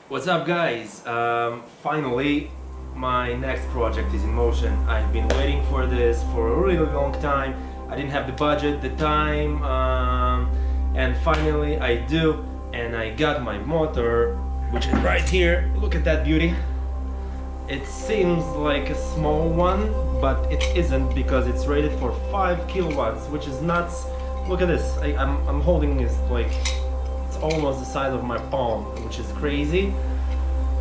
What's up, guys? Finally, my next project is in motion. I've been waiting for this for a really long time. I didn't have the budget, the time, and finally I do, and I got my motor, which is right here. Look at that beauty. It seems like a small one, but it isn't, because it's rated for 5 kilowatts, which is nuts. Look at this. I'm holding this like it's almost the size of my palm, which is crazy.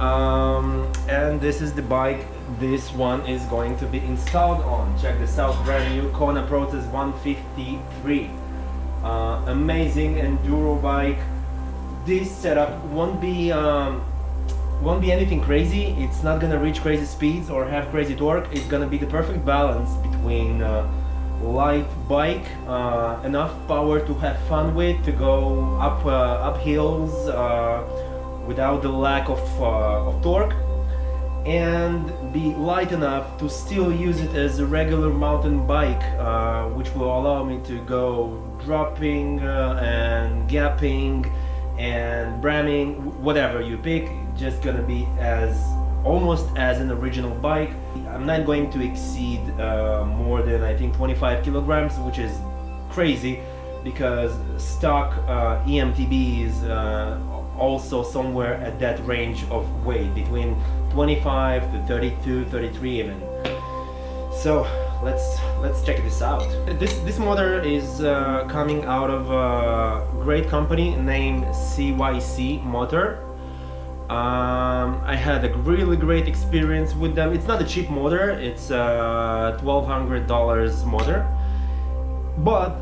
And this is the bike this one is going to be installed on. Check this out, brand new Kona approx 153. Amazing enduro bike. This setup won't be anything crazy. It's not gonna reach crazy speeds or have crazy torque. It's gonna be the perfect balance between light bike, enough power to have fun with, to go up hills without the lack of torque, and be light enough to still use it as a regular mountain bike, which will allow me to go dropping and gapping and bramming, whatever you pick. Just gonna be almost as an original bike. I'm not going to exceed more than, I think, 25 kilograms, which is crazy because stock EMTB is also somewhere at that range of weight, between 25 to 32, 33 even. So let's check this out. This motor is coming out of a great company named CYC Motor. I had a really great experience with them. It's not a cheap motor, it's a $1,200 motor, but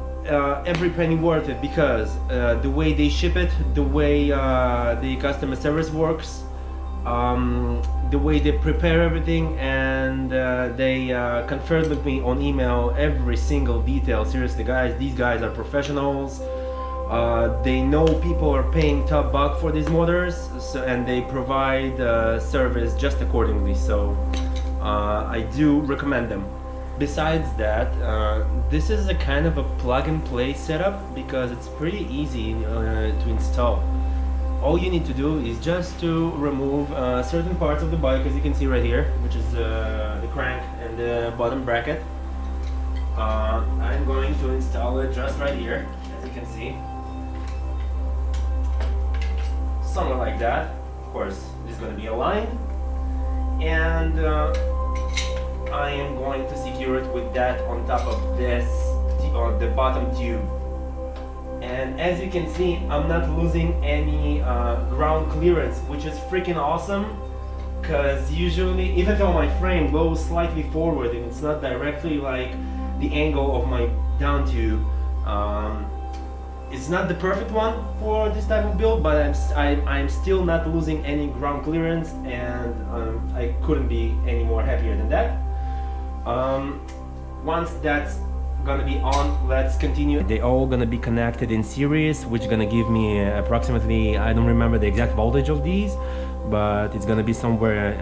every penny worth it, because the way they ship it, the way the customer service works, the way they prepare everything, and they confirmed with me on email every single detail. Seriously, guys, these guys are professionals. They know people are paying top buck for these motors, and they provide service just accordingly. So I do recommend them. Besides that, this is a kind of a plug-and-play setup, because it's pretty easy to install. All you need to do is just to remove certain parts of the bike, as you can see right here, which is the crank and the bottom bracket. I'm going to install it just right here, as you can see. Somewhere like that. Of course, this is going to be aligned, and I am going to secure it with that on top of this, on the bottom tube. And as you can see, I'm not losing any ground clearance, which is freaking awesome, because usually, even though my frame goes slightly forward and it's not directly like the angle of my down tube, it's not the perfect one for this type of build, but I'm still not losing any ground clearance, and I couldn't be any more happier than that. Once that's gonna be on, let's continue. They all gonna be connected in series, which gonna give me approximately, I don't remember the exact voltage of these, but it's gonna be somewhere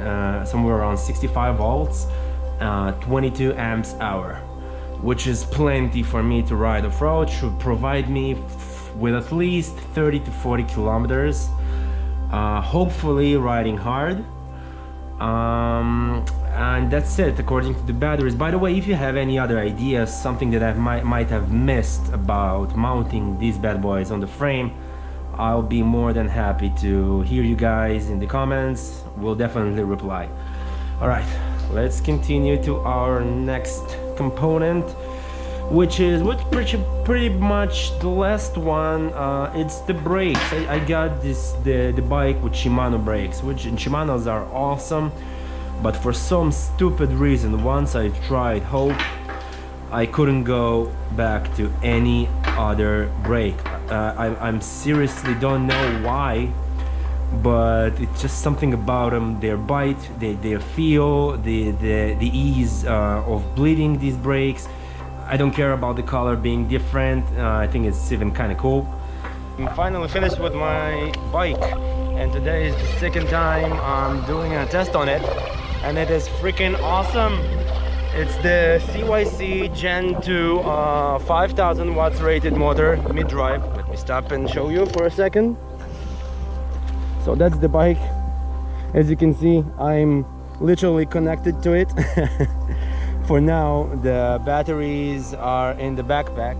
around 65 volts, 22 amps hour, which is plenty for me to ride off-road. Should provide me with at least 30 to 40 kilometers, hopefully riding hard. And that's it according to the batteries. By the way, if you have any other ideas, something that I might have missed about mounting these bad boys on the frame, I'll be more than happy to hear you guys in the comments. We'll definitely reply. Alright, let's continue to our next component, which is pretty much the last one. It's the brakes. I got the bike with Shimano brakes, which Shimanos are awesome, but for some stupid reason, once I tried Hope, I couldn't go back to any other brake. I'm seriously don't know why, but it's just something about them. Their bite, their feel, the ease of bleeding these brakes. I don't care about the color being different. I think it's even kind of cool. I'm finally finished with my bike, and today is the second time I'm doing a test on it, and it is freaking awesome. It's the CYC Gen 2 5000 watts rated motor, mid-drive. Let me stop and show you for a second. So that's the bike. As you can see, I'm literally connected to it. For now, the batteries are in the backpack,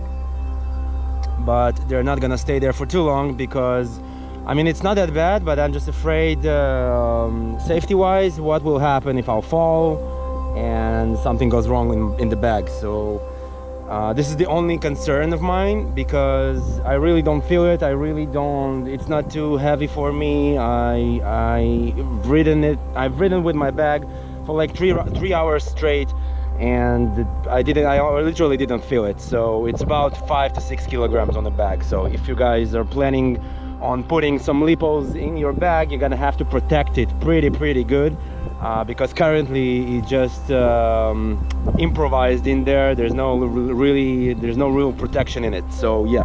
but they're not gonna stay there for too long because, I mean, it's not that bad, but I'm just afraid safety-wise, what will happen if I'll fall and something goes wrong in the bag. So this is the only concern of mine, because I really don't feel it. I really don't. It's not too heavy for me. I've ridden with my bag for like three hours straight, and I literally didn't feel it. So it's about 5 to 6 kilograms on the bag. So if you guys are planning on putting some lipos in your bag, you're gonna have to protect it pretty good, because currently it just improvised in there. There's no real protection in it. So yeah,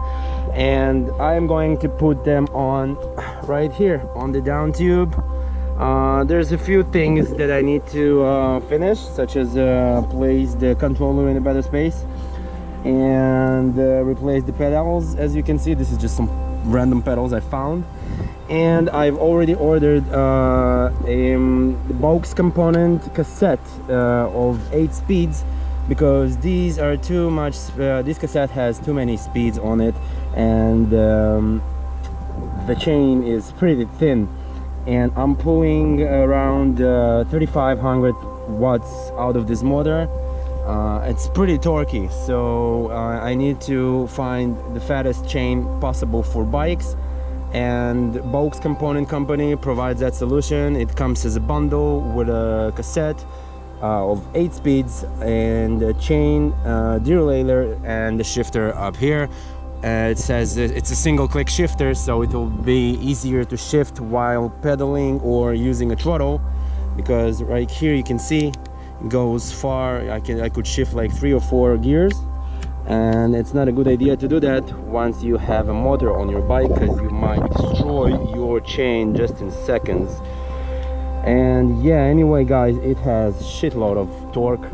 and I'm going to put them on right here on the down tube. There's a few things that I need to finish, such as place the controller in a better space and replace the pedals. As you can see, this is just some random pedals I found, and I've already ordered a box component cassette of 8 speeds, because these are too much. This cassette has too many speeds on it, and the chain is pretty thin, and I'm pulling around 3500 watts out of this motor. It's pretty torquey, so I need to find the fattest chain possible for bikes, and Box Component Company provides that solution. It comes as a bundle with a cassette of 8 speeds and a chain, derailleur, and the shifter up here. It says it's a single click shifter, so it will be easier to shift while pedaling or using a throttle, because right here you can see it goes far. I could shift like 3 or 4 gears, and it's not a good idea to do that once you have a motor on your bike, because you might destroy your chain just in seconds. And yeah, anyway guys, it has shitload of torque.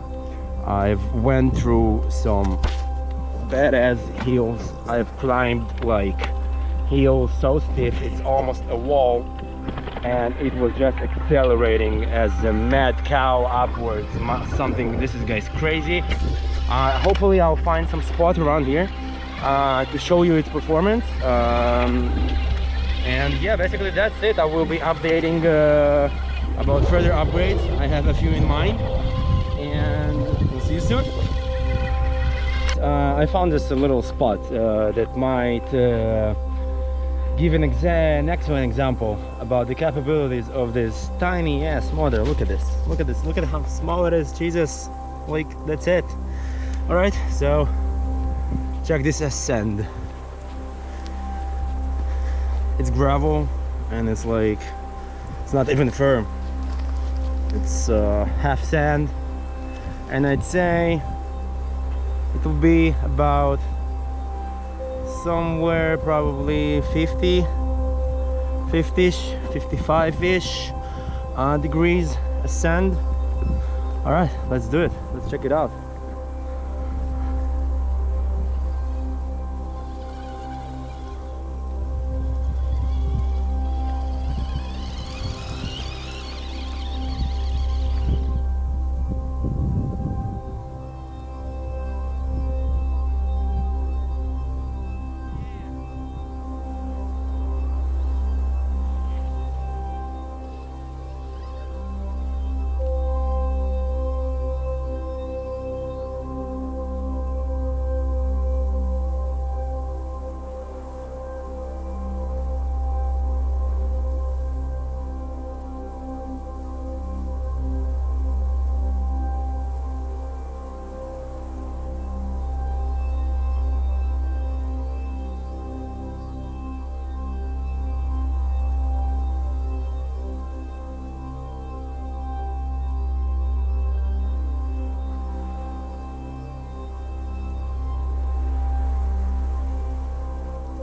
I've went through some badass hills. I've climbed like hills so stiff it's almost a wall, and it was just accelerating as a mad cow upwards. This is, guys, crazy. Hopefully I'll find some spot around here to show you its performance, and yeah, basically that's it. I will be updating about further upgrades. I have a few in mind, and we'll see you soon. I found this a little spot that might give an excellent example about the capabilities of this tiny ass motor. Look at this, look at this, look at how small it is. Jesus, like, that's it. All right, so check this ascend. It's gravel, and it's like, it's not even firm. It's half sand, and I'd say it will be about somewhere probably 50-ish, 55-ish degrees ascend. All right, let's do it. Let's check it out.